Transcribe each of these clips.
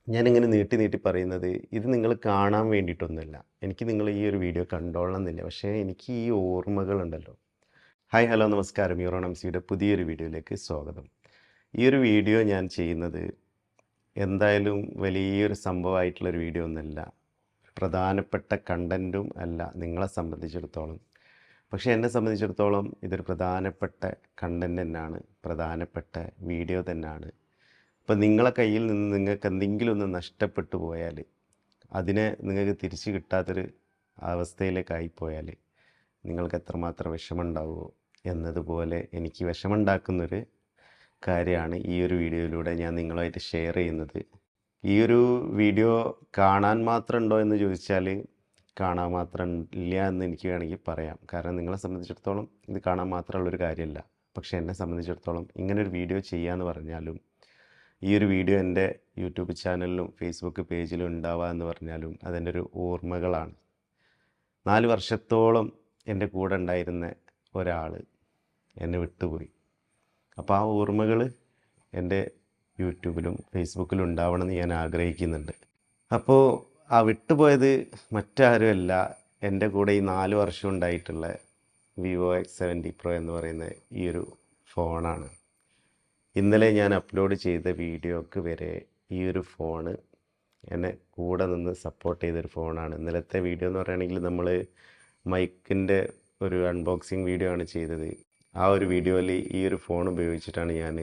ഞാനിങ്ങനെ നീട്ടി നീട്ടി പറയുന്നത് ഇത് നിങ്ങൾ കാണാൻ വേണ്ടിയിട്ടൊന്നുമല്ല. എനിക്ക് നിങ്ങൾ ഈ ഒരു വീഡിയോ കണ്ടോളണം എന്നില്ല. പക്ഷേ എനിക്ക് ഈ ഓർമ്മകളുണ്ടല്ലോ. ഹായ് ഹലോ നമസ്കാരം. യൂറോണംസിയുടെ പുതിയൊരു വീഡിയോയിലേക്ക് സ്വാഗതം. ഈ ഒരു വീഡിയോ ഞാൻ ചെയ്യുന്നത് എന്തായാലും വലിയൊരു സംഭവമായിട്ടുള്ളൊരു വീഡിയോ ഒന്നുമല്ല. പ്രധാനപ്പെട്ട കണ്ടൻറ്റും അല്ല നിങ്ങളെ സംബന്ധിച്ചിടത്തോളം. പക്ഷേ എന്നെ സംബന്ധിച്ചിടത്തോളം ഇതൊരു പ്രധാനപ്പെട്ട കണ്ടൻറ് തന്നെയാണ്, പ്രധാനപ്പെട്ട വീഡിയോ തന്നെയാണ്. ഇപ്പം നിങ്ങളെ കയ്യിൽ നിന്ന് നിങ്ങൾക്ക് എന്തെങ്കിലും ഒന്ന് നഷ്ടപ്പെട്ടു പോയാൽ, അതിനെ നിങ്ങൾക്ക് തിരിച്ചു കിട്ടാത്തൊരു അവസ്ഥയിലേക്കായിപ്പോയാൽ നിങ്ങൾക്ക് എത്രമാത്രം വിഷമമുണ്ടാവുമോ എന്നതുപോലെ എനിക്ക് വിഷമമുണ്ടാക്കുന്നൊരു കാര്യമാണ് ഈ ഒരു വീഡിയോയിലൂടെ ഞാൻ നിങ്ങളുമായിട്ട് ഷെയർ ചെയ്യുന്നത്. ഈ ഒരു വീഡിയോ കാണാൻ മാത്രം ഉണ്ടോ എന്ന് ചോദിച്ചാൽ കാണാൻ മാത്രം ഇല്ല എന്ന് എനിക്ക് വേണമെങ്കിൽ പറയാം. കാരണം നിങ്ങളെ സംബന്ധിച്ചിടത്തോളം ഇത് കാണാൻ മാത്രമുള്ളൊരു കാര്യമല്ല. പക്ഷേ എന്നെ സംബന്ധിച്ചിടത്തോളം ഇങ്ങനൊരു വീഡിയോ ചെയ്യാമെന്ന് പറഞ്ഞാലും ഈ ഒരു വീഡിയോ എൻ്റെ യൂട്യൂബ് ചാനലിലും ഫേസ്ബുക്ക് പേജിലും ഉണ്ടാവുക എന്ന് പറഞ്ഞാലും അതെൻ്റെ ഒരു ഓർമ്മകളാണ്. 4 വർഷത്തോളം എൻ്റെ കൂടെ ഉണ്ടായിരുന്ന ഒരാൾ എന്നെ വിട്ടുപോയി. അപ്പോൾ ആ ഓർമ്മകൾ എൻ്റെ യൂട്യൂബിലും ഫേസ്ബുക്കിലും ഉണ്ടാവണമെന്ന് ഞാൻ ആഗ്രഹിക്കുന്നുണ്ട്. അപ്പോൾ ആ വിട്ടുപോയത് മറ്റാരുമല്ല, എൻ്റെ കൂടെ ഈ 4 വർഷം ഉണ്ടായിട്ടുള്ള വിവോ X70 Pro എന്ന് പറയുന്ന ഈ ഒരു ഫോണാണ്. ഇന്നലെ ഞാൻ അപ്ലോഡ് ചെയ്ത വീഡിയോക്ക് വരെ ഈ ഒരു ഫോണ് എന്നെ കൂടെ നിന്ന് സപ്പോർട്ട് ചെയ്തൊരു ഫോണാണ്. ഇന്നലത്തെ വീഡിയോ എന്ന് പറയുകയാണെങ്കിൽ നമ്മൾ മൈക്കിൻ്റെ ഒരു അൺബോക്സിങ് വീഡിയോ ആണ് ചെയ്തത്. ആ ഒരു വീഡിയോയിൽ ഈ ഒരു ഫോൺ ഉപയോഗിച്ചിട്ടാണ് ഞാൻ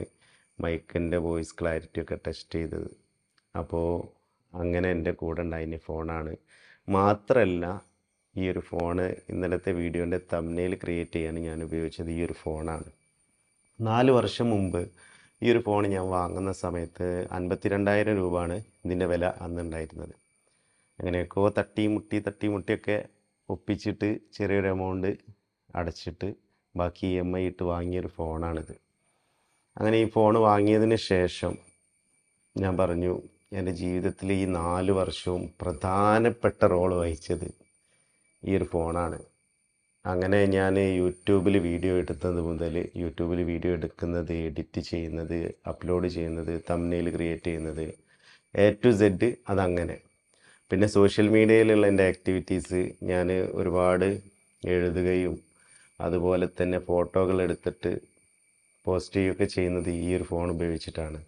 മൈക്കിൻ്റെ വോയിസ് ക്ലാരിറ്റി ഒക്കെ ടെസ്റ്റ് ചെയ്തത്. അപ്പോൾ അങ്ങനെ എൻ്റെ കൂടെ ഉണ്ടായിരുന്ന ഫോണാണ്. മാത്രമല്ല ഈ ഒരു ഫോണ് ഇന്നലത്തെ വീഡിയോൻ്റെ തംബ്നെയിൽ ക്രിയേറ്റ് ചെയ്യാൻ ഞാൻ ഉപയോഗിച്ചത് ഈ ഒരു ഫോണാണ്. 4 വർഷം മുമ്പ് ഈ ഒരു ഫോൺ ഞാൻ വാങ്ങുന്ന സമയത്ത് 52,000 രൂപയാണ് ഇതിൻ്റെ വില അന്നുണ്ടായിരുന്നത്. അങ്ങനെയൊക്കെ തട്ടിമുട്ടിയൊക്കെ ഒപ്പിച്ചിട്ട് ചെറിയൊരു എമൗണ്ട് അടച്ചിട്ട് ബാക്കി EMI ഇട്ട് വാങ്ങിയൊരു ഫോണാണിത്. അങ്ങനെ ഈ ഫോൺ വാങ്ങിയതിന് ശേഷം ഞാൻ പറഞ്ഞു എൻ്റെ ജീവിതത്തിൽ ഈ 4 വർഷവും പ്രധാനപ്പെട്ട റോൾ വഹിച്ചത് ഈ ഒരു ഫോണാണ്. അങ്ങനെ ഞാൻ യൂട്യൂബിൽ വീഡിയോ എടുത്തത് മുതൽ യൂട്യൂബിൽ വീഡിയോ എടുക്കുന്നത്, എഡിറ്റ് ചെയ്യുന്നത്, അപ്ലോഡ് ചെയ്യുന്നത്, തംബ്നെയിൽ ക്രിയേറ്റ് ചെയ്യുന്നത്, A to Z അതങ്ങനെ. പിന്നെ സോഷ്യൽ മീഡിയയിലുള്ള എൻ്റെ ആക്ടിവിറ്റീസ് ഞാൻ ഒരുപാട് എഴുതുകയും അതുപോലെ തന്നെ ഫോട്ടോകൾ എടുത്തിട്ട് പോസ്റ്റ് ചെയ്യുകയൊക്കെ ചെയ്യുന്നത് ഈ ഒരു ഫോൺ ഉപയോഗിച്ചിട്ടാണ്.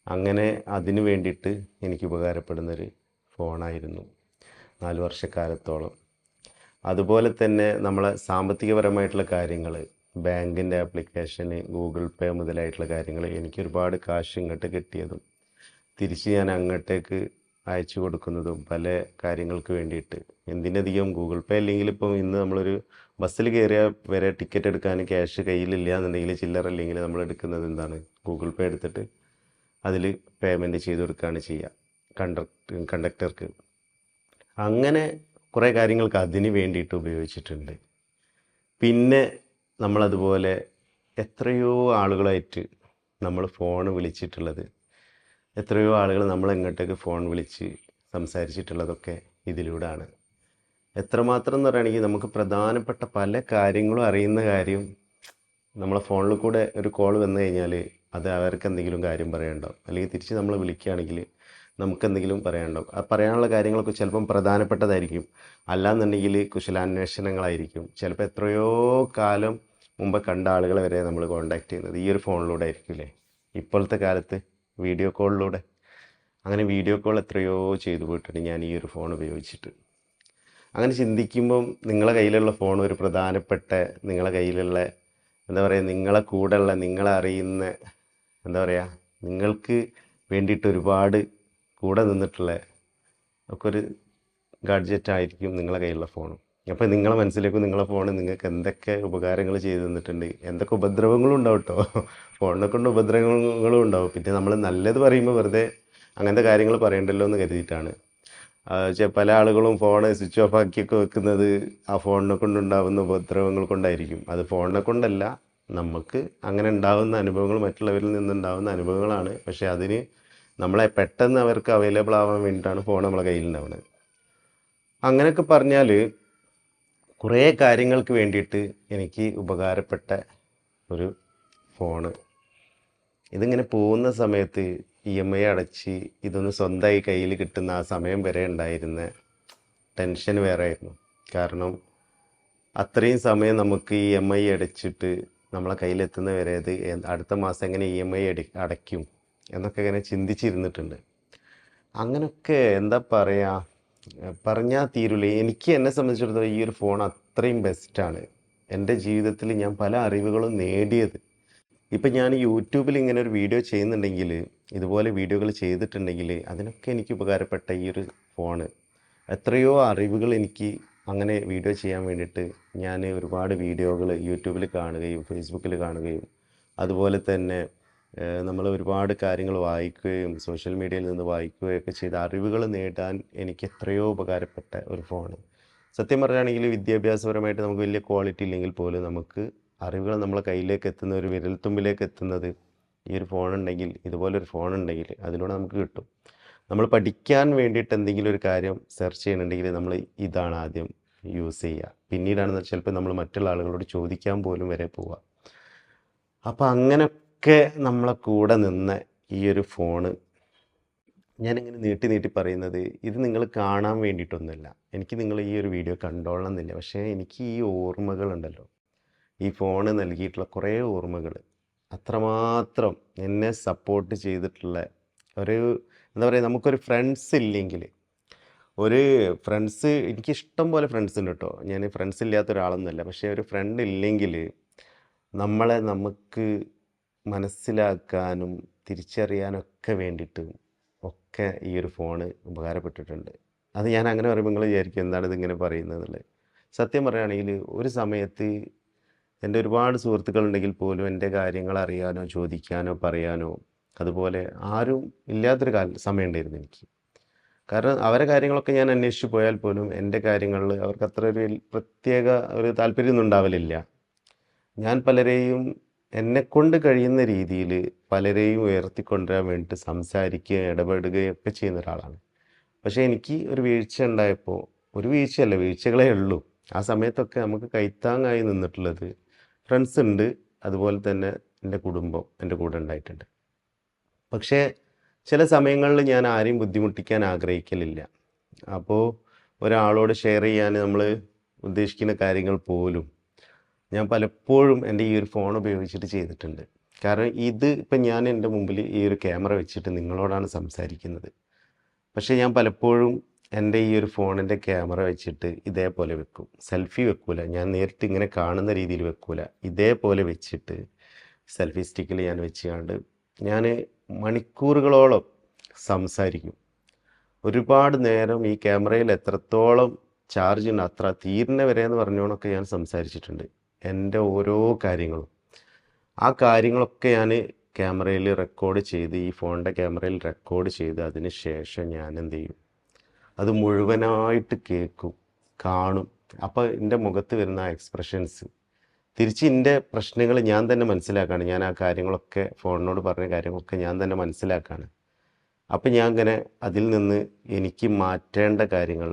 അങ്ങനെ അതിന് വേണ്ടിയിട്ട് എനിക്ക് ഉപകാരപ്പെടുന്നൊരു ഫോണായിരുന്നു 4 വർഷക്കാലത്തോളം. അതുപോലെ തന്നെ നമ്മളെ സാമ്പത്തികപരമായിട്ടുള്ള കാര്യങ്ങൾ, ബാങ്കിൻ്റെ ആപ്ലിക്കേഷന്, ഗൂഗിൾ പേ മുതലായിട്ടുള്ള കാര്യങ്ങൾ, എനിക്കൊരുപാട് കാശ് ഇങ്ങോട്ട് കിട്ടിയതും തിരിച്ച് ഞാൻ അങ്ങോട്ടേക്ക് അയച്ചു കൊടുക്കുന്നതും പല കാര്യങ്ങൾക്ക് വേണ്ടിയിട്ട്. എന്തിനധികം ഗൂഗിൾ പേ അല്ലെങ്കിൽ ഇപ്പം ഇന്ന് നമ്മളൊരു ബസ്സിൽ കയറിയാൽ വരെ ടിക്കറ്റ് എടുക്കാൻ ക്യാഷ് കയ്യിലില്ല എന്നുണ്ടെങ്കിൽ, ചില്ലറ അല്ലെങ്കിൽ നമ്മൾ എടുക്കുന്നത് എന്താണ്, ഗൂഗിൾ പേ എടുത്തിട്ട് അതിൽ പേയ്മെൻറ്റ് ചെയ്ത് കൊടുക്കുകയാണ് ചെയ്യുക കണ്ടക്ടർക്ക്. അങ്ങനെ കുറേ കാര്യങ്ങൾക്ക് അതിന് വേണ്ടിയിട്ട് ഉപയോഗിച്ചിട്ടുണ്ട്. പിന്നെ നമ്മളതുപോലെ എത്രയോ ആളുകളായിട്ട് നമ്മൾ ഫോൺ വിളിച്ചിട്ടുള്ളത്, എത്രയോ ആളുകൾ നമ്മളെങ്ങോട്ടേക്ക് ഫോൺ വിളിച്ച് സംസാരിച്ചിട്ടുള്ളതൊക്കെ ഇതിലൂടെയാണ്. എത്രമാത്രം എന്ന് പറയുകയാണെങ്കിൽ നമുക്ക് പ്രധാനപ്പെട്ട പല കാര്യങ്ങളും അറിയുന്ന കാര്യം നമ്മളെ ഫോണിൽ കൂടെ ഒരു കോൾ വന്നു കഴിഞ്ഞാൽ അത് അവർക്ക് എന്തെങ്കിലും കാര്യം പറയാനുണ്ടാവും, അല്ലെങ്കിൽ തിരിച്ച് നമ്മൾ വിളിക്കുകയാണെങ്കിൽ നമുക്ക് എന്തെങ്കിലും പറയാനുണ്ടാവും. ആ പറയാനുള്ള കാര്യങ്ങളൊക്കെ ചിലപ്പം പ്രധാനപ്പെട്ടതായിരിക്കും, അല്ലാന്നുണ്ടെങ്കിൽ കുശലാന്വേഷണങ്ങളായിരിക്കും. ചിലപ്പോൾ എത്രയോ കാലം മുമ്പ് കണ്ട ആളുകളെ വരെ നമ്മൾ കോൺടാക്ട് ചെയ്യുന്നത് ഈ ഒരു ഫോണിലൂടെ ആയിരിക്കില്ലേ, ഇപ്പോഴത്തെ കാലത്ത് വീഡിയോ കോളിലൂടെ. അങ്ങനെ വീഡിയോ കോൾ എത്രയോ ചെയ്തു പോയിട്ടുണ്ട് ഞാൻ ഈ ഒരു ഫോൺ ഉപയോഗിച്ചിട്ട്. അങ്ങനെ ചിന്തിക്കുമ്പം നിങ്ങളെ കയ്യിലുള്ള ഫോൺ ഒരു പ്രധാനപ്പെട്ട, നിങ്ങളെ കയ്യിലുള്ള എന്താ പറയുക, നിങ്ങളെ കൂടെയുള്ള, നിങ്ങളെ അറിയുന്ന, എന്താ പറയുക, നിങ്ങൾക്ക് വേണ്ടിയിട്ട് ഒരുപാട് കൂടെ നിന്നിട്ടുള്ള ഒക്കെ ഒരു ഗാഡ്ജറ്റ് ആയിരിക്കും നിങ്ങളെ കയ്യിലുള്ള ഫോണും. അപ്പോൾ നിങ്ങളെ മനസ്സിലേക്കും നിങ്ങളെ ഫോൺ നിങ്ങൾക്ക് എന്തൊക്കെ ഉപകാരങ്ങൾ ചെയ്തു തന്നിട്ടുണ്ട്, എന്തൊക്കെ ഉപദ്രവങ്ങളും ഉണ്ടാവും കേട്ടോ. ഫോണിനെ കൊണ്ട് ഉപദ്രവങ്ങളും ഉണ്ടാവും. പിന്നെ നമ്മൾ നല്ലത് പറയുമ്പോൾ വെറുതെ അങ്ങനത്തെ കാര്യങ്ങൾ പറയണ്ടല്ലോ എന്ന് കരുതിയിട്ടാണ്. പല ആളുകളും ഫോൺ സ്വിച്ച് ഓഫ് ആക്കിയൊക്കെ വെക്കുന്നത് ആ ഫോണിനെ കൊണ്ടുണ്ടാകുന്ന ഉപദ്രവങ്ങൾ കൊണ്ടായിരിക്കും. അത് ഫോണിനെ കൊണ്ടല്ല, നമുക്ക് അങ്ങനെ ഉണ്ടാകുന്ന അനുഭവങ്ങൾ മറ്റുള്ളവരിൽ നിന്നുണ്ടാകുന്ന അനുഭവങ്ങളാണ്. പക്ഷേ അതിന് നമ്മളെ പെട്ടെന്ന് അവർക്ക് അവൈലബിൾ ആവാൻ വേണ്ടിയിട്ടാണ് ഫോൺ നമ്മളെ കയ്യിലുണ്ടാവുന്നത്. അങ്ങനെയൊക്കെ പറഞ്ഞാൽ കുറേ കാര്യങ്ങൾക്ക് വേണ്ടിയിട്ട് എനിക്ക് ഉപകാരപ്പെട്ട ഒരു ഫോണ്. ഇതിങ്ങനെ പോകുന്ന സമയത്ത് EMI അടച്ച് ഇതൊന്ന് സ്വന്തമായി കയ്യിൽ കിട്ടുന്ന ആ സമയം വരെ ഉണ്ടായിരുന്ന ടെൻഷൻ വേറെ ആയിരുന്നു. കാരണം അത്രയും സമയം നമുക്ക് EMI അടച്ചിട്ട് നമ്മളെ കയ്യിലെത്തുന്ന വരെ അത് അടുത്ത മാസം എങ്ങനെ EMI അടയ്ക്കും എന്നൊക്കെ ഇങ്ങനെ ചിന്തിച്ചിരുന്നിട്ടുണ്ട്. അങ്ങനൊക്കെ എന്താ പറയുക, പറഞ്ഞാൽ തീരില്ല. എനിക്ക് എന്നെ സംബന്ധിച്ചിടത്തോളം ഈ ഒരു ഫോൺ അത്രയും ബെസ്റ്റാണ്. എൻ്റെ ജീവിതത്തിൽ ഞാൻ പല അറിവുകളും നേടിയത്. ഇപ്പം ഞാൻ യൂട്യൂബിൽ ഇങ്ങനെ ഒരു വീഡിയോ ചെയ്യുന്നുണ്ടെങ്കിൽ, ഇതുപോലെ വീഡിയോകൾ ചെയ്തിട്ടുണ്ടെങ്കിൽ അതിനൊക്കെ എനിക്ക് ഉപകാരപ്പെട്ട ഈ ഒരു ഫോണ്. എത്രയോ അറിവുകൾ എനിക്ക് അങ്ങനെ വീഡിയോ ചെയ്യാൻ വേണ്ടിയിട്ട് ഞാൻ ഒരുപാട് വീഡിയോകൾ യൂട്യൂബിൽ കാണുകയും ഫേസ്ബുക്കിൽ കാണുകയും അതുപോലെ തന്നെ നമ്മൾ ഒരുപാട് കാര്യങ്ങൾ വായിക്കുകയും സോഷ്യൽ മീഡിയയിൽ നിന്ന് വായിക്കുകയൊക്കെ ചെയ്ത അറിവുകൾ നേടാൻ എനിക്ക് എത്രയോ ഉപകാരപ്പെട്ട ഒരു ഫോണ്. സത്യം പറയുകയാണെങ്കിൽ വിദ്യാഭ്യാസപരമായിട്ട് നമുക്ക് വലിയ ക്വാളിറ്റി ഇല്ലെങ്കിൽ പോലും നമുക്ക് അറിവുകൾ നമ്മളെ കയ്യിലേക്ക് എത്തുന്ന ഒരു വിരൽത്തുമ്പിലേക്ക് എത്തുന്നത് ഈ ഒരു ഫോണുണ്ടെങ്കിൽ, ഇതുപോലൊരു ഫോണുണ്ടെങ്കിൽ അതിലൂടെ നമുക്ക് കിട്ടും. നമ്മൾ പഠിക്കാൻ വേണ്ടിയിട്ട് എന്തെങ്കിലും ഒരു കാര്യം സെർച്ച് ചെയ്യണമെങ്കിൽ നമ്മൾ ഇതാണ് ആദ്യം യൂസ് ചെയ്യുക. പിന്നീടാണ് ചിലപ്പോൾ നമ്മൾ മറ്റുള്ള ആളുകളോട് ചോദിക്കാൻ പോലും വരെ പോവുക. അപ്പോൾ അങ്ങനെയൊക്കെ നമ്മളെ കൂടെ നിന്ന് ഈ ഒരു ഫോണ് ഞാനിങ്ങനെ നീട്ടി നീട്ടി പറയുന്നത് ഇത് നിങ്ങൾ കാണാൻ വേണ്ടിയിട്ടൊന്നുമില്ല. എനിക്ക് നിങ്ങൾ ഈ ഒരു വീഡിയോ കണ്ടോളണം എന്നില്ല. പക്ഷേ എനിക്ക് ഈ ഓർമ്മകളുണ്ടല്ലോ, ഈ ഫോണ് നൽകിയിട്ടുള്ള കുറേ ഓർമ്മകൾ അത്രമാത്രം എന്നെ സപ്പോർട്ട് ചെയ്തിട്ടുള്ള ഒരു എന്താ പറയുക, നമുക്കൊരു ഫ്രണ്ട്സ് ഇല്ലെങ്കിൽ എനിക്കിഷ്ടം പോലെ ഫ്രണ്ട്സ് ഉണ്ട് കേട്ടോ. ഞാൻ ഫ്രണ്ട്സ് ഇല്ലാത്ത ഒരാളൊന്നുമല്ല. പക്ഷേ ഒരു ഫ്രണ്ട് ഇല്ലെങ്കിൽ നമുക്ക് മനസ്സിലാക്കാനും തിരിച്ചറിയാനൊക്കെ വേണ്ടിയിട്ട് ഒക്കെ ഈ ഒരു ഫോണ് ഉപകാരപ്പെട്ടിട്ടുണ്ട്. അത് ഞാൻ അങ്ങനെ പറയുമ്പോൾ നിങ്ങൾ വിചാരിക്കും എന്താണ് ഇതിങ്ങനെ പറയുന്നത് എന്നുള്ളത്. സത്യം പറയുകയാണെങ്കിൽ ഒരു സമയത്ത് എൻ്റെ ഒരുപാട് സുഹൃത്തുക്കളുണ്ടെങ്കിൽ പോലും എൻ്റെ കാര്യങ്ങൾ അറിയാനോ ചോദിക്കാനോ പറയാനോ അതുപോലെ ആരും ഇല്ലാത്തൊരു സമയം ഉണ്ടായിരുന്നു എനിക്ക്. കാരണം അവരെ കാര്യങ്ങളൊക്കെ ഞാൻ അന്വേഷിച്ച് പോയാൽ പോലും എൻ്റെ കാര്യങ്ങളിൽ അവർക്ക് അത്ര ഒരു പ്രത്യേക ഒരു താല്പര്യമൊന്നും ഉണ്ടാവലില്ല. ഞാൻ പലരെയും എന്നെക്കൊണ്ട് കഴിയുന്ന രീതിയിൽ പലരെയും ഉയർത്തിക്കൊണ്ടുവരാൻ വേണ്ടിയിട്ട് സംസാരിക്കുകയും ഇടപെടുകയൊക്കെ ചെയ്യുന്ന ഒരാളാണ്. പക്ഷേ എനിക്ക് ഒരു വീഴ്ച ഉണ്ടായപ്പോൾ, ഒരു വീഴ്ചയല്ല, വീഴ്ചകളേ ഉള്ളൂ. ആ സമയത്തൊക്കെ നമുക്ക് കൈത്താങ്ങായി നിന്നിട്ടുള്ളത് ഫ്രണ്ട്സ് ഉണ്ട്, അതുപോലെ തന്നെ എൻ്റെ കുടുംബം എൻ്റെ കൂടെ ഉണ്ടായിട്ടുണ്ട്. പക്ഷേ ചില സമയങ്ങളിൽ ഞാൻ ആരെയും ബുദ്ധിമുട്ടിക്കാൻ ആഗ്രഹിക്കലില്ല. അപ്പോൾ ഒരാളോട് ഷെയർ ചെയ്യാൻ നമ്മൾ ഉദ്ദേശിക്കുന്ന കാര്യങ്ങൾ പോലും ഞാൻ പലപ്പോഴും എൻ്റെ ഈ ഒരു ഫോൺ ഉപയോഗിച്ചിട്ട് ചെയ്തിട്ടുണ്ട്. കാരണം ഇപ്പം ഞാൻ എൻ്റെ മുമ്പിൽ ഈ ഒരു ക്യാമറ വെച്ചിട്ട് നിങ്ങളോടാണ് സംസാരിക്കുന്നത്. പക്ഷേ ഞാൻ പലപ്പോഴും എൻ്റെ ഈ ഒരു ഫോണിൻ്റെ ക്യാമറ വെച്ചിട്ട് ഇതേപോലെ വെക്കും. സെൽഫി വെക്കൂല, ഞാൻ നേരിട്ട് ഇങ്ങനെ കാണുന്ന രീതിയിൽ വെക്കൂല. ഇതേപോലെ വെച്ചിട്ട് സെൽഫി സ്റ്റിക്കിൽ ഞാൻ വെച്ചുകൊണ്ട് ഞാൻ മണിക്കൂറുകളോളം സംസാരിക്കും. ഒരുപാട് നേരം ഈ ക്യാമറയിൽ എത്രത്തോളം ചാർജ് ഉണ്ട് അത്ര തീരുന്ന വരെ എന്ന് പറഞ്ഞുകൊണ്ടൊക്കെ ഞാൻ സംസാരിച്ചിട്ടുണ്ട്. എൻ്റെ ഓരോ കാര്യങ്ങളും ആ കാര്യങ്ങളൊക്കെ ഞാൻ ക്യാമറയിൽ റെക്കോർഡ് ചെയ്ത്, ഈ ഫോണിൻ്റെ ക്യാമറയിൽ റെക്കോർഡ് ചെയ്ത് അതിന് ശേഷം ഞാൻ എന്ത് ചെയ്യും, അത് മുഴുവനായിട്ട് കേൾക്കും, കാണും. അപ്പോൾ എൻ്റെ മുഖത്ത് വരുന്ന ആ എക്സ്പ്രഷൻസ് തിരിച്ച് എൻ്റെ പ്രശ്നങ്ങൾ ഞാൻ തന്നെ മനസ്സിലാക്കുകയാണ്. ഞാൻ ആ കാര്യങ്ങളൊക്കെ ഫോണിനോട് പറഞ്ഞ കാര്യങ്ങളൊക്കെ ഞാൻ തന്നെ മനസ്സിലാക്കുകയാണ്. അപ്പം ഞാൻ ഇങ്ങനെ അതിൽ നിന്ന് എനിക്ക് മാറ്റേണ്ട കാര്യങ്ങൾ,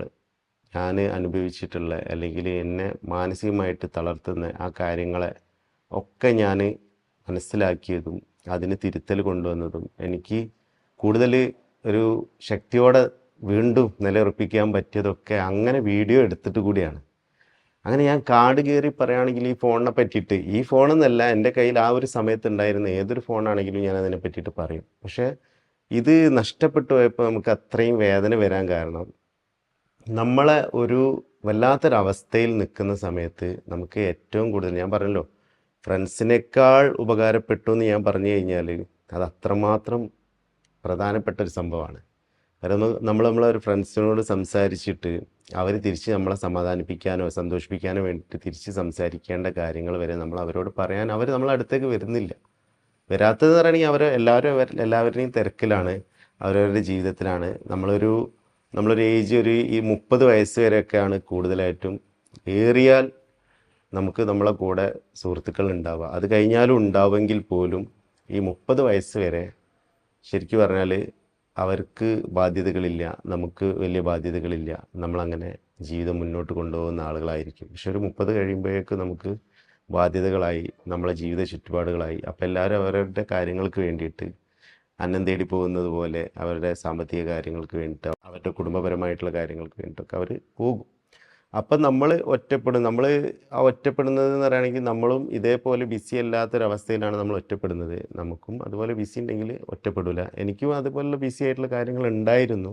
ഞാൻ അനുഭവിച്ചിട്ടുള്ള അല്ലെങ്കിൽ എന്നെ മാനസികമായിട്ട് തളർത്തുന്ന ആ കാര്യങ്ങളെ ഒക്കെ ഞാൻ മനസ്സിലാക്കിയതും അതിന് തിരുത്തൽ കൊണ്ടുവന്നതും എനിക്ക് കൂടുതൽ ഒരു ശക്തിയോടെ വീണ്ടും നിലയുറപ്പിക്കാൻ പറ്റിയതൊക്കെ അങ്ങനെ വീഡിയോ എടുത്തിട്ട് കൂടിയാണ്. അങ്ങനെ ഞാൻ കാട് കയറി പറയുകയാണെങ്കിൽ ഈ ഫോണിനെ പറ്റിയിട്ട്, ഈ ഫോണെന്നല്ല എൻ്റെ കയ്യിൽ ആ ഒരു സമയത്ത് ഉണ്ടായിരുന്ന ഏതൊരു ഫോണാണെങ്കിലും ഞാൻ അതിനെ പറ്റിയിട്ട് പറയും. പക്ഷേ ഇത് നഷ്ടപ്പെട്ടു പോയപ്പോൾ നമുക്ക് അത്രയും വേദന വരാൻ കാരണം നമ്മളെ ഒരു വല്ലാത്തൊരവസ്ഥയിൽ നിൽക്കുന്ന സമയത്ത് നമുക്ക് ഏറ്റവും കൂടുതൽ, ഞാൻ പറഞ്ഞല്ലോ ഫ്രണ്ട്സിനേക്കാൾ ഉപകാരപ്പെട്ടു എന്ന് ഞാൻ പറഞ്ഞു കഴിഞ്ഞാൽ അത് അത്രമാത്രം പ്രധാനപ്പെട്ട ഒരു സംഭവമാണ്. കാരണം നമ്മളൊരു ഫ്രണ്ട്സിനോട് സംസാരിച്ചിട്ട് അവർ തിരിച്ച് നമ്മളെ സമാധാനിപ്പിക്കാനോ സന്തോഷിപ്പിക്കാനോ വേണ്ടിയിട്ട് തിരിച്ച് സംസാരിക്കേണ്ട കാര്യങ്ങൾ വരെ നമ്മൾ അവരോട് പറയാൻ അവർ നമ്മളെ അടുത്തേക്ക് വരുന്നില്ല. വരാത്തതെന്ന് പറയുകയാണെങ്കിൽ എല്ലാവരുടെയും തിരക്കിലാണ്, അവരവരുടെ ജീവിതത്തിലാണ്. നമ്മളൊരു ഏജ് ഈ 30 വയസ്സ് വരെയൊക്കെയാണ് കൂടുതലായിട്ടും ഏറിയാൽ നമുക്ക് നമ്മളെ കൂടെ സുഹൃത്തുക്കൾ ഉണ്ടാവുക. അത് കഴിഞ്ഞാലും ഉണ്ടാവുമെങ്കിൽ പോലും ഈ 30 വയസ്സ് വരെ ശരിക്കും പറഞ്ഞാൽ അവർക്ക് ബാധ്യതകളില്ല, നമുക്ക് വലിയ ബാധ്യതകളില്ല. നമ്മളങ്ങനെ ജീവിതം മുന്നോട്ട് കൊണ്ടുപോകുന്ന ആളുകളായിരിക്കും. പക്ഷെ ഒരു 30 കഴിയുമ്പോഴേക്ക് നമുക്ക് ബാധ്യതകളായി, നമ്മളെ ജീവിത ചുറ്റുപാടുകളായി. അപ്പോൾ എല്ലാവരും അവരവരുടെ കാര്യങ്ങൾക്ക് വേണ്ടിയിട്ട് അന്നം തേടി പോകുന്നത് പോലെ അവരുടെ സാമ്പത്തിക കാര്യങ്ങൾക്ക് വേണ്ടിയിട്ട് അവരുടെ കുടുംബപരമായിട്ടുള്ള കാര്യങ്ങൾക്ക് വേണ്ടിയിട്ടൊക്കെ അവർ പോകും. അപ്പം നമ്മൾ ഒറ്റപ്പെടും. നമ്മൾ ആ ഒറ്റപ്പെടുന്നത് എന്ന് പറയുകയാണെങ്കിൽ നമ്മളും ഇതേപോലെ ബിസി അല്ലാത്തൊരവസ്ഥയിലാണ് നമ്മൾ ഒറ്റപ്പെടുന്നത്. നമുക്കും അതുപോലെ ബിസി ഉണ്ടെങ്കിൽ ഒറ്റപ്പെടില്ല. എനിക്കും അതുപോലുള്ള ബിസി ആയിട്ടുള്ള കാര്യങ്ങൾ ഉണ്ടായിരുന്നു.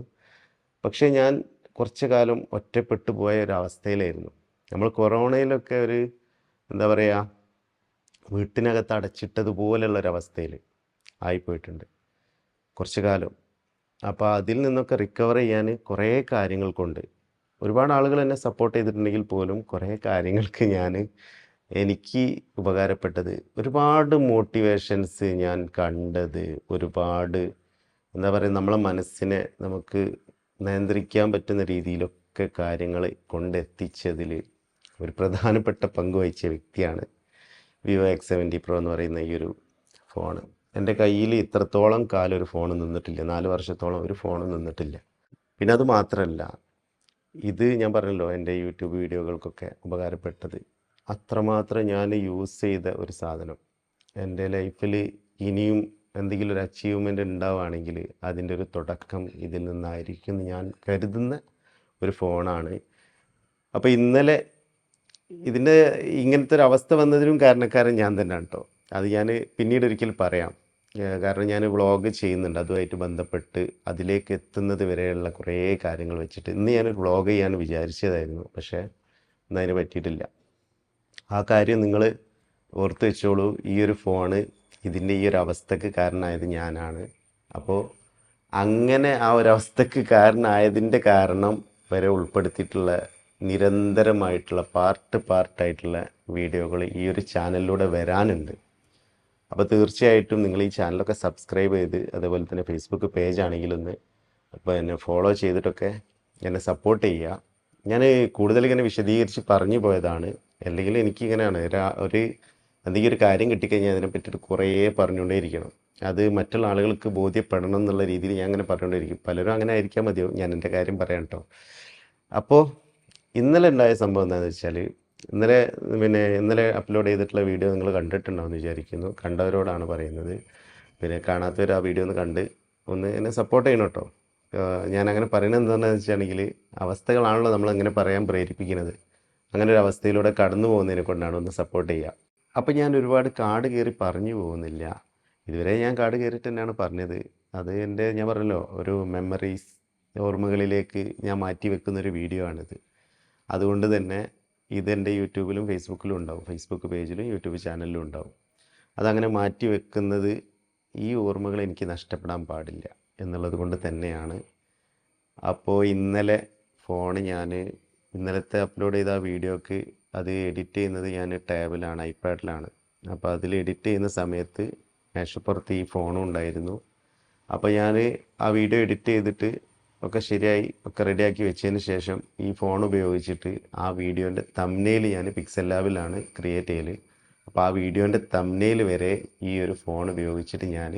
പക്ഷേ ഞാൻ കുറച്ച് കാലം ഒറ്റപ്പെട്ടു പോയ ഒരവസ്ഥയിലായിരുന്നു. നമ്മൾ കൊറോണയിലൊക്കെ ഒരു എന്താ പറയുക, വീട്ടിനകത്ത് അടച്ചിട്ടതുപോലുള്ളൊരവസ്ഥയിൽ ആയിപ്പോയിട്ടുണ്ട് കുറച്ച് കാലം. അപ്പോൾ അതിൽ നിന്നൊക്കെ റിക്കവർ ചെയ്യാൻ കുറേ കാര്യങ്ങൾ കൊണ്ട് ഒരുപാട് ആളുകൾ എന്നെ സപ്പോർട്ട് ചെയ്തിട്ടുണ്ടെങ്കിൽ പോലും കുറേ കാര്യങ്ങൾക്ക് എനിക്ക് ഉപകാരപ്പെട്ടത്, ഒരുപാട് മോട്ടിവേഷൻസ് ഞാൻ കണ്ടത്, ഒരുപാട് എന്താ പറയുക, നമ്മളെ മനസ്സിനെ നമുക്ക് നിയന്ത്രിക്കാൻ പറ്റുന്ന രീതിയിലൊക്കെ കാര്യങ്ങൾ കൊണ്ടെത്തിച്ചതിൽ ഒരു പ്രധാനപ്പെട്ട പങ്ക് വഹിച്ച വ്യക്തിയാണ് വിവോ X70 Pro എന്ന് പറയുന്ന ഈ ഒരു ഫോൺ. എൻ്റെ കയ്യിൽ ഇത്രത്തോളം കാലം ഒരു ഫോൺ നിന്നിട്ടില്ല. 4 വർഷത്തോളം ഒരു ഫോൺ നിന്നിട്ടില്ല. പിന്നെ അത് മാത്രമല്ല, ഇത് ഞാൻ പറഞ്ഞല്ലോ എൻ്റെ യൂട്യൂബ് വീഡിയോകൾക്കൊക്കെ ഉപകാരപ്പെട്ടത്. അത്രമാത്രം ഞാൻ യൂസ് ചെയ്ത ഒരു സാധനം. എൻ്റെ ലൈഫിൽ ഇനിയും എന്തെങ്കിലും ഒരു അച്ചീവ്മെൻ്റ് ഉണ്ടാവുകയാണെങ്കിൽ അതിൻ്റെ ഒരു തുടക്കം ഇതിൽ നിന്നായിരിക്കും എന്ന് ഞാൻ കരുതുന്ന ഒരു ഫോണാണ്. അപ്പോൾ ഇന്നലെ ഇതിൻ്റെ ഇങ്ങനത്തെ ഒരു അവസ്ഥ വന്നതിനും കാരണക്കാരൻ ഞാൻ തന്നെയാണ് കേട്ടോ. അത് ഞാൻ പിന്നീട് ഒരിക്കൽ പറയാം. കാരണം ഞാൻ വ്ളോഗ് ചെയ്യുന്നുണ്ട്, അതുമായിട്ട് ബന്ധപ്പെട്ട് അതിലേക്ക് എത്തുന്നത് വരെയുള്ള കുറേ കാര്യങ്ങൾ വെച്ചിട്ട് ഇന്ന് ഞാനൊരു വ്ളോഗ് ചെയ്യാൻ വിചാരിച്ചതായിരുന്നു. പക്ഷേ ഇന്ന് അതിന് പറ്റിയിട്ടില്ല. ആ കാര്യം നിങ്ങൾ ഓർത്ത് വെച്ചോളൂ. ഈ ഒരു ഫോണ് ഇതിൻ്റെ ഈ ഒരു അവസ്ഥക്ക് കാരണമായത് ഞാനാണ്. അപ്പോൾ അങ്ങനെ ആ ഒരവസ്ഥക്ക് കാരണമായതിൻ്റെ കാരണം വരെ ഉൾപ്പെടുത്തിയിട്ടുള്ള നിരന്തരമായിട്ടുള്ള പാർട്ടായിട്ടുള്ള വീഡിയോകൾ ഈ ഒരു ചാനലിലൂടെ വരാനുണ്ട്. അപ്പോൾ തീർച്ചയായിട്ടും നിങ്ങൾ ഈ ചാനലൊക്കെ സബ്സ്ക്രൈബ് ചെയ്ത്, അതേപോലെ തന്നെ ഫേസ്ബുക്ക് പേജ് ആണെങ്കിലൊന്ന് അപ്പോൾ എന്നെ ഫോളോ ചെയ്തിട്ടൊക്കെ എന്നെ സപ്പോർട്ട് ചെയ്യുക. ഞാൻ കൂടുതൽ ഇങ്ങനെ വിശദീകരിച്ച് പറഞ്ഞു പോയതാണ്. അല്ലെങ്കിൽ എനിക്കിങ്ങനെയാണ് എന്തെങ്കിലും ഒരു കാര്യം കിട്ടിക്കഴിഞ്ഞാൽ അതിനെ പറ്റിയിട്ട് കുറേ പറഞ്ഞുകൊണ്ടേയിരിക്കണം. അത് മറ്റുള്ള ആളുകൾക്ക് ബോധ്യപ്പെടണം എന്നുള്ള രീതിയിൽ ഞാൻ അങ്ങനെ പറഞ്ഞുകൊണ്ടേയിരിക്കും. പലരും അങ്ങനെ ആയിരിക്കാൻ മതിയോ, ഞാൻ എൻ്റെ കാര്യം പറയാം കേട്ടോ. അപ്പോൾ ഇന്നലെ ഉണ്ടായ സംഭവം എന്താണെന്ന് വെച്ചാൽ, ഇന്നലെ അപ്ലോഡ് ചെയ്തിട്ടുള്ള വീഡിയോ നിങ്ങൾ കണ്ടിട്ടുണ്ടാവുമെന്ന് വിചാരിക്കുന്നു. കണ്ടവരോടാണ് പറയുന്നത്. പിന്നെ കാണാത്തവർ ആ വീഡിയോ ഒന്ന് എന്നെ സപ്പോർട്ട് ചെയ്യണം കേട്ടോ. ഞാനങ്ങനെ പറയുന്നത് എന്താണെന്ന് വെച്ചിട്ടുണ്ടെങ്കിൽ, അവസ്ഥകളാണല്ലോ നമ്മളങ്ങനെ പറയാൻ പ്രേരിപ്പിക്കുന്നത്. അങ്ങനെ ഒരു അവസ്ഥയിലൂടെ കടന്നു പോകുന്നതിനെ കൊണ്ടാണ്. ഒന്ന് സപ്പോർട്ട് ചെയ്യുക. അപ്പം ഞാൻ ഒരുപാട് കാട് കയറി പറഞ്ഞു പോകുന്നില്ല. ഇതുവരെ ഞാൻ കാട് കയറിയിട്ട് തന്നെയാണ് പറഞ്ഞത്. അത് ഞാൻ പറഞ്ഞല്ലോ, ഒരു മെമ്മറീസ്, ഓർമ്മകളിലേക്ക് ഞാൻ മാറ്റി വെക്കുന്നൊരു വീഡിയോ ആണിത്. അതുകൊണ്ട് തന്നെ ഇതെൻ്റെ യൂട്യൂബിലും ഫേസ്ബുക്കിലും ഉണ്ടാവും. ഫേസ്ബുക്ക് പേജിലും യൂട്യൂബ് ചാനലിലും ഉണ്ടാവും. അതങ്ങനെ മാറ്റി വെക്കുന്നത് ഈ ഓർമ്മകൾ എനിക്ക് നഷ്ടപ്പെടാൻ പാടില്ല എന്നുള്ളത് കൊണ്ട് തന്നെയാണ്. അപ്പോൾ ഇന്നലെ ഇന്നലത്തെ അപ്ലോഡ് ചെയ്ത ആ വീഡിയോക്ക് അത് എഡിറ്റ് ചെയ്യുന്നത് ഞാൻ ടാബിലാണ്, ഐപാഡിലാണ്. അപ്പോൾ അതിൽ എഡിറ്റ് ചെയ്യുന്ന സമയത്ത് മേശപ്പുറത്ത് ഈ ഫോണും ഉണ്ടായിരുന്നു. അപ്പോൾ ഞാൻ ആ വീഡിയോ എഡിറ്റ് ചെയ്തിട്ട് ഒക്കെ ശരിയായി ഒക്കെ റെഡിയാക്കി വെച്ചതിന് ശേഷം ഈ ഫോൺ ഉപയോഗിച്ചിട്ട് ആ വീഡിയോൻ്റെ തംബ്നെയിൽ ഞാൻ പിക്സൽ ലാബിലാണ് ക്രിയേറ്റ് ചെയ്യൽ. അപ്പോൾ ആ വീഡിയോൻ്റെ തംബ്നെയിൽ വരെ ഈ ഒരു ഫോൺ ഉപയോഗിച്ചിട്ട് ഞാൻ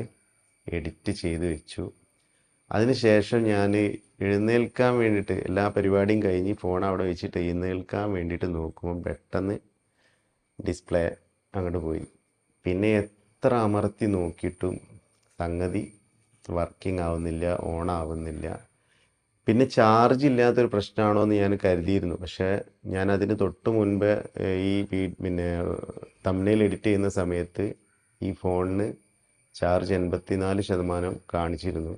എഡിറ്റ് ചെയ്ത് വെച്ചു. അതിന് ശേഷം ഞാൻ എഴുന്നേൽക്കാൻ വേണ്ടിയിട്ട് എല്ലാ പരിപാടിയും കഴിഞ്ഞ് ഫോൺ അവിടെ വെച്ചിട്ട് എഴുന്നേൽക്കാൻ വേണ്ടിയിട്ട് നോക്കുമ്പോൾ പെട്ടെന്ന് ഡിസ്പ്ലേ അങ്ങോട്ട് പോയി. പിന്നെ എത്ര അമർത്തി നോക്കിയിട്ടും സംഗതി വർക്കിംഗ് ആവുന്നില്ല, ഓൺ ആവുന്നില്ല. പിന്നെ ചാർജ് ഇല്ലാത്തൊരു പ്രശ്നമാണോ എന്ന് ഞാൻ കരുതിയിരുന്നു. പക്ഷേ ഞാൻ അതിന് തൊട്ട് മുൻപ് തംബ്നെയിൽ എഡിറ്റ് ചെയ്യുന്ന സമയത്ത് ഈ ഫോണിന് ചാർജ് 84% കാണിച്ചിരുന്നു.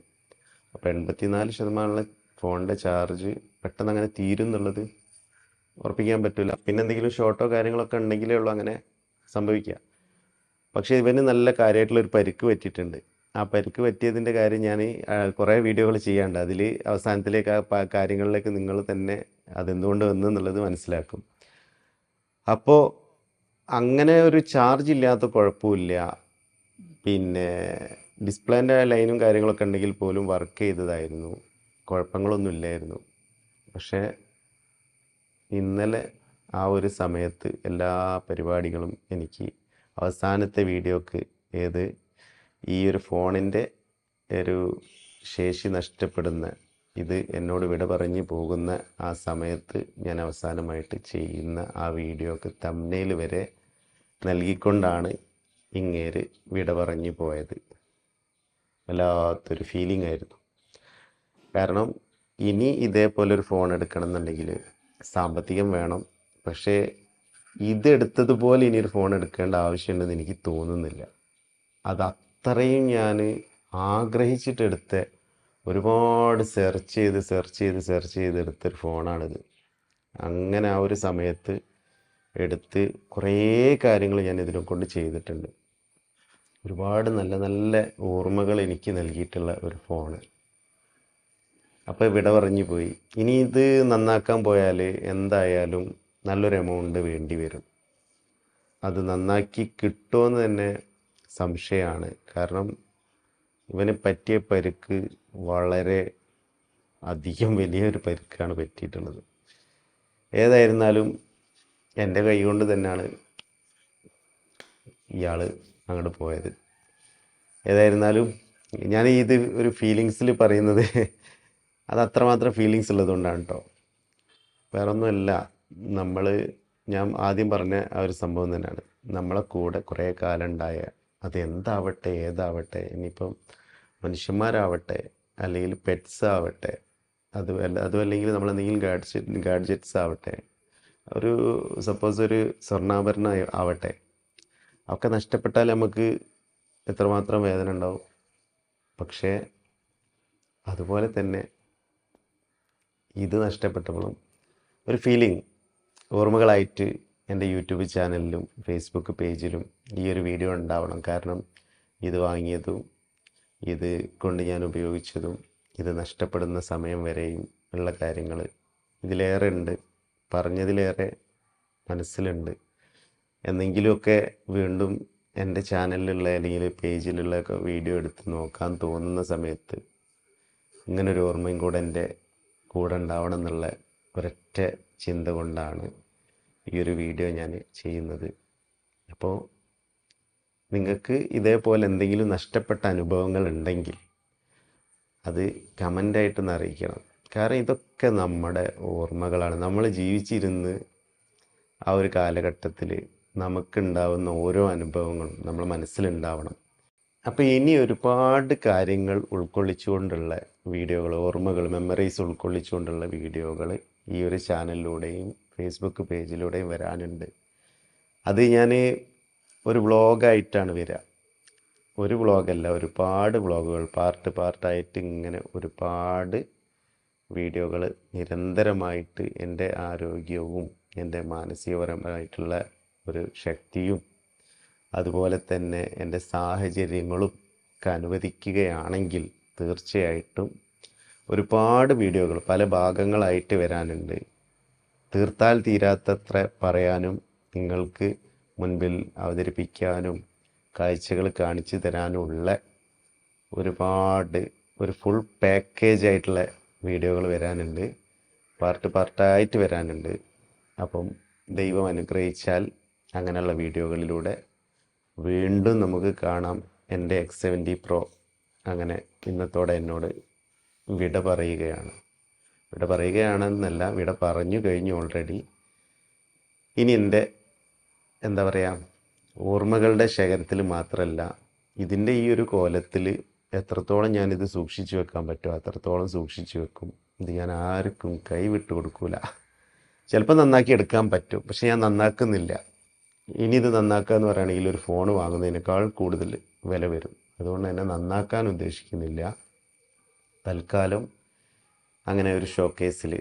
അപ്പോൾ 84% ഫോണിൻ്റെ ചാർജ് പെട്ടെന്ന് അങ്ങനെ തീരും എന്നുള്ളത് ഉറപ്പിക്കാൻ പറ്റില്ല. പിന്നെ എന്തെങ്കിലും ഷോർട്ടോ കാര്യങ്ങളൊക്കെ ഉണ്ടെങ്കിലേ ഉള്ളൂ അങ്ങനെ സംഭവിക്കുക. പക്ഷേ ഇവന് നല്ല കാര്യമായിട്ടുള്ളൊരു പരിക്ക് പറ്റിയിട്ടുണ്ട്. ആ പരിക്ക് പറ്റിയതിൻ്റെ കാര്യം ഞാൻ കുറേ വീഡിയോകൾ ചെയ്യാണ്ട്. അതിൽ അവസാനത്തിലേക്ക് ആ കാര്യങ്ങളിലേക്ക് നിങ്ങൾ തന്നെ അതെന്തുകൊണ്ട് വന്നു എന്നുള്ളത് മനസ്സിലാക്കും. അപ്പോൾ അങ്ങനെ ഒരു ചാർജ് ഇല്ലാത്ത കുഴപ്പമില്ല. പിന്നെ ഡിസ്പ്ലേൻ്റെ ലൈനും കാര്യങ്ങളൊക്കെ ഉണ്ടെങ്കിൽ പോലും വർക്ക് ചെയ്തതായിരുന്നു, കുഴപ്പങ്ങളൊന്നും ഇല്ലായിരുന്നു. പക്ഷേ ഇന്നലെ ആ ഒരു സമയത്ത് എല്ലാ പരിപാടികളും എനിക്ക് അവസാനത്തെ വീഡിയോക്ക് ഈ ഒരു ഫോണിൻ്റെ ഒരു ശേഷി നഷ്ടപ്പെടുന്ന, ഇത് എന്നോട് വിട പറഞ്ഞ് പോകുന്ന ആ സമയത്ത് ഞാൻ അവസാനമായിട്ട് ചെയ്യുന്ന ആ വീഡിയോക്ക് തംബ്നെയിൽ വരെ നൽകിക്കൊണ്ടാണ് ഇങ്ങേര് വിട പറഞ്ഞു പോയത്. വല്ലാത്തൊരു ഫീലിംഗ് ആയിരുന്നു. കാരണം ഇനി ഇതേപോലൊരു ഫോൺ എടുക്കണം എന്നുണ്ടെങ്കിൽ സാമ്പത്തികം വേണം. പക്ഷേ ഇതെടുത്തതുപോലെ ഇനിയൊരു ഫോൺ എടുക്കേണ്ട ആവശ്യമുണ്ടെന്ന് എനിക്ക് തോന്നുന്നില്ല. അത് അത്രയും ഞാൻ ആഗ്രഹിച്ചിട്ടെടുത്ത, ഒരുപാട് സെർച്ച് ചെയ്ത് എടുത്തൊരു ഫോണാണിത്. അങ്ങനെ ആ ഒരു സമയത്ത് എടുത്ത് കുറേ കാര്യങ്ങൾ ഞാൻ ഇതിനെ കൊണ്ട് ചെയ്തിട്ടുണ്ട്. ഒരുപാട് നല്ല നല്ല ഓർമ്മകൾ എനിക്ക് നൽകിയിട്ടുള്ള ഒരു ഫോണ്. അപ്പോൾ വിട പറഞ്ഞു പോയി. ഇനി ഇത് നന്നാക്കാൻ പോയാൽ എന്തായാലും നല്ലൊരു എമൗണ്ട് വേണ്ടി വരും. അത് നന്നാക്കി കിട്ടുമെന്ന് തന്നെ സംശയമാണ്. കാരണം ഇവന് പറ്റിയ പരിക്ക് വളരെ അധികം വലിയൊരു പരിക്കാണ് പറ്റിയിട്ടുള്ളത്. ഏതായിരുന്നാലും എൻ്റെ കൈ കൊണ്ട് തന്നെയാണ് ഇയാൾ അങ്ങോട്ട് പോയത്. ഏതായിരുന്നാലും ഞാൻ ഇത് ഒരു ഫീലിങ്സിൽ പറയുന്നത് അത് അത്രമാത്രം ഫീലിങ്സ് ഉള്ളതുകൊണ്ടാണ് കേട്ടോ. വേറൊന്നുമല്ല. ഞാൻ ആദ്യം പറഞ്ഞ ആ ഒരു സംഭവം തന്നെയാണ്. നമ്മളെ കൂടെ കുറേ കാലം ഉണ്ടായ, അത് എന്താവട്ടെ ഏതാവട്ടെ, ഇനിയിപ്പം മനുഷ്യന്മാരാവട്ടെ അല്ലെങ്കിൽ പെറ്റ്സ് ആവട്ടെ, അതുമല്ലെങ്കിൽ നമ്മളെന്തെങ്കിലും ഗാഡ്ജറ്റ്സ് ആവട്ടെ, ഒരു സപ്പോസ് ഒരു സ്വർണ്ണാഭരണം ആവട്ടെ, ഒക്കെ നഷ്ടപ്പെട്ടാൽ നമുക്ക് എത്രമാത്രം വേദന ഉണ്ടാവും. പക്ഷേ അതുപോലെ തന്നെ ഇത് നഷ്ടപ്പെട്ടപ്പോഴും ഒരു ഫീലിംഗ് ഓർമ്മകളായിട്ട് എൻ്റെ യൂട്യൂബ് ചാനലിലും ഫേസ്ബുക്ക് പേജിലും ഈ ഒരു വീഡിയോ ഉണ്ടാവണം. കാരണം ഇത് വാങ്ങിയതും ഇത് കൊണ്ട് ഞാൻ ഉപയോഗിച്ചതും ഇത് നഷ്ടപ്പെടുന്ന സമയം വരെയും ഉള്ള കാര്യങ്ങൾ ഇതിലേറെ ഉണ്ട്. പറഞ്ഞതിലേറെ മനസ്സിലുണ്ട്. എന്നെങ്കിലുമൊക്കെ വീണ്ടും എൻ്റെ ചാനലിലുള്ള അല്ലെങ്കിൽ പേജിലുള്ള വീഡിയോ എടുത്ത് നോക്കാൻ തോന്നുന്ന സമയത്ത് ഇങ്ങനൊരു ഓർമ്മയും കൂടെ എൻ്റെ കൂടെ ഉണ്ടാവണം എന്നുള്ള ഒരൊറ്റ ചിന്ത കൊണ്ടാണ് ഈ ഒരു വീഡിയോ ഞാൻ ചെയ്യുന്നത്. അപ്പോൾ നിങ്ങൾക്ക് ഇതേപോലെ എന്തെങ്കിലും നഷ്ടപ്പെട്ട അനുഭവങ്ങൾ ഉണ്ടെങ്കിൽ അത് കമൻ്റായിട്ടൊന്ന് അറിയിക്കണം. കാരണം ഇതൊക്കെ നമ്മുടെ ഓർമ്മകളാണ്. നമ്മൾ ജീവിച്ചിരുന്ന് ആ ഒരു കാലഘട്ടത്തിൽ നമുക്കുണ്ടാവുന്ന ഓരോ അനുഭവങ്ങളും നമ്മുടെ മനസ്സിലുണ്ടാവണം. അപ്പോൾ ഇനി ഒരുപാട് കാര്യങ്ങൾ ഉൾക്കൊള്ളിച്ചുകൊണ്ടുള്ള വീഡിയോകൾ, ഓർമ്മകൾ, മെമ്മറീസ് ഉൾക്കൊള്ളിച്ചുകൊണ്ടുള്ള വീഡിയോകൾ ഈ ഒരു ചാനലിലൂടെയും ഫേസ്ബുക്ക് പേജിലൂടെയും വരാനുണ്ട്. അത് ഞാൻ ഒരു വ്ളോഗായിട്ടാണ് വരിക. ഒരു വ്ളോഗല്ല, ഒരുപാട് വ്ളോഗുകൾ പാർട്ടായിട്ട് ഇങ്ങനെ ഒരുപാട് വീഡിയോകൾ നിരന്തരമായിട്ട് എൻ്റെ ആരോഗ്യവും എൻ്റെ മാനസികപരമായിട്ടുള്ള ഒരു ശക്തിയും അതുപോലെ തന്നെ എൻ്റെ സാഹചര്യങ്ങളും ഒക്കെ അനുവദിക്കുകയാണെങ്കിൽ തീർച്ചയായിട്ടും ഒരുപാട് വീഡിയോകൾ പല ഭാഗങ്ങളായിട്ട് വരാനുണ്ട്. തീർത്താൽ തീരാത്തത്ര പറയാനും നിങ്ങൾക്ക് മുൻപിൽ അവതരിപ്പിക്കാനും കാഴ്ചകൾ കാണിച്ചു തരാനുള്ള ഒരുപാട് ഒരു ഫുൾ പാക്കേജ് ആയിട്ടുള്ള വീഡിയോകൾ വരാനുണ്ട്. പാർട്ടായിട്ട് വരാനുണ്ട്. അപ്പം ദൈവം അനുഗ്രഹിച്ചാൽ അങ്ങനെയുള്ള വീഡിയോകളിലൂടെ വീണ്ടും നമുക്ക് കാണാം. എൻ്റെ X70 Pro അങ്ങനെ ഇന്നത്തോടെ എന്നോട് വിട പറയുകയാണെന്നല്ല, വിട പറഞ്ഞു കഴിഞ്ഞു ഓൾറെഡി. ഇനി എൻ്റെ എന്താ പറയുക, ഓർമ്മകളുടെ ശേഖരത്തിൽ മാത്രമല്ല, ഇതിൻ്റെ ഈ ഒരു കോലത്തിൽ എത്രത്തോളം ഞാനിത് സൂക്ഷിച്ചു വെക്കാൻ പറ്റുമോ അത്രത്തോളം സൂക്ഷിച്ചു വെക്കും. ഇത് ഞാൻ ആർക്കും കൈവിട്ട് കൊടുക്കൂല. ചിലപ്പോൾ നന്നാക്കി എടുക്കാൻ പറ്റും, പക്ഷെ ഞാൻ നന്നാക്കുന്നില്ല. ഇനി ഇത് നന്നാക്കുക എന്ന് പറയുകയാണെങ്കിൽ ഒരു ഫോൺ വാങ്ങുന്നതിനേക്കാൾ കൂടുതൽ വില വരും. അതുകൊണ്ട് തന്നെ നന്നാക്കാൻ ഉദ്ദേശിക്കുന്നില്ല. തൽക്കാലം അങ്ങനെ ഒരു ഷോക്കേസിൽ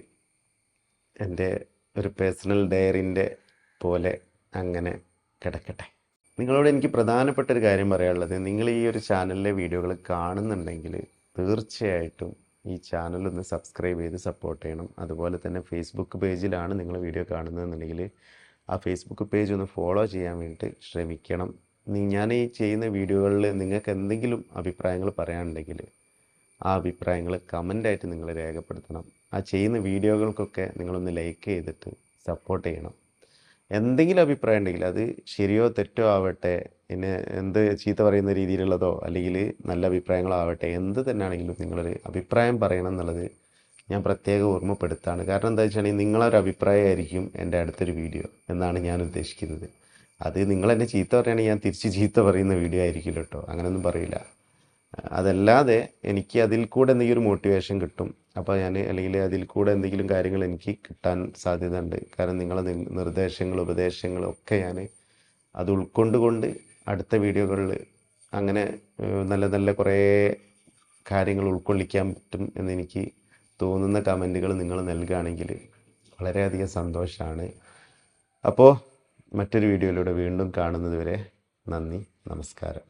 എൻ്റെ ഒരു പേഴ്സണൽ ഡയറിൻ്റെ പോലെ അങ്ങനെ കിടക്കട്ടെ. നിങ്ങളോട് എനിക്ക് പ്രധാനപ്പെട്ട ഒരു കാര്യം പറയാനുള്ളത്, നിങ്ങൾ ഈ ഒരു ചാനലിലെ വീഡിയോകൾ കാണുന്നുണ്ടെങ്കിൽ തീർച്ചയായിട്ടും ഈ ചാനലൊന്ന് സബ്സ്ക്രൈബ് ചെയ്ത് സപ്പോർട്ട് ചെയ്യണം. അതുപോലെ തന്നെ ഫേസ്ബുക്ക് പേജിലാണ് നിങ്ങൾ വീഡിയോ കാണുന്നതെന്നുണ്ടെങ്കിൽ ആ ഫേസ്ബുക്ക് പേജ് ഒന്ന് ഫോളോ ചെയ്യാൻ വേണ്ടിയിട്ട് ശ്രമിക്കണം. ഞാൻ ഈ ചെയ്യുന്ന വീഡിയോകളിൽ നിങ്ങൾക്ക് എന്തെങ്കിലും അഭിപ്രായങ്ങൾ പറയാനുണ്ടെങ്കിൽ ആ അഭിപ്രായങ്ങൾ കമൻ്റായിട്ട് നിങ്ങൾ രേഖപ്പെടുത്തണം. ആ ചെയ്യുന്ന വീഡിയോകൾക്കൊക്കെ നിങ്ങളൊന്ന് ലൈക്ക് ചെയ്തിട്ട് സപ്പോർട്ട് ചെയ്യണം. എന്തെങ്കിലും അഭിപ്രായം ഉണ്ടെങ്കിൽ അത് ശരിയോ തെറ്റോ ആവട്ടെ, പിന്നെ എന്ത് ചീത്ത പറയുന്ന രീതിയിലുള്ളതോ അല്ലെങ്കിൽ നല്ല അഭിപ്രായങ്ങളാവട്ടെ, എന്ത് തന്നെയാണെങ്കിലും നിങ്ങളൊരു അഭിപ്രായം പറയണം എന്നുള്ളത് ഞാൻ പ്രത്യേകം ഓർമ്മപ്പെടുത്താണ്. കാരണം എന്താ വെച്ചാണെങ്കിൽ നിങ്ങളൊരു അഭിപ്രായമായിരിക്കും എൻ്റെ അടുത്തൊരു വീഡിയോ എന്നാണ് ഞാൻ ഉദ്ദേശിക്കുന്നത്. അത് നിങ്ങളെന്നെ ചീത്ത പറയുകയാണെങ്കിൽ ഞാൻ തിരിച്ച് ചീത്ത പറയുന്ന വീഡിയോ ആയിരിക്കില്ല കേട്ടോ, അങ്ങനെയൊന്നും പറയില്ല. അതല്ലാതെ എനിക്ക് അതിൽ കൂടെ എന്തെങ്കിലും ഒരു മോട്ടിവേഷൻ കിട്ടും. അപ്പോൾ ഞാൻ അല്ലെങ്കിൽ അതിൽ കൂടെ എന്തെങ്കിലും കാര്യങ്ങൾ എനിക്ക് കിട്ടാൻ സാധ്യതയുണ്ട്. കാരണം നിങ്ങളെ നിർദ്ദേശങ്ങളും ഉപദേശങ്ങളും ഒക്കെ ഞാൻ അത് ഉൾക്കൊണ്ടുകൊണ്ട് അടുത്ത വീഡിയോകളിൽ അങ്ങനെ നല്ല നല്ല കുറേ കാര്യങ്ങൾ ഉൾക്കൊള്ളിക്കാൻ പറ്റും എന്നെനിക്ക് തോന്നുന്ന കമൻറ്റുകൾ നിങ്ങൾ നൽകുകയാണെങ്കിൽ വളരെയധികം സന്തോഷമാണ്. അപ്പോൾ മറ്റൊരു വീഡിയോയിലൂടെ വീണ്ടും കാണുന്നത് വരെ നന്ദി, നമസ്കാരം.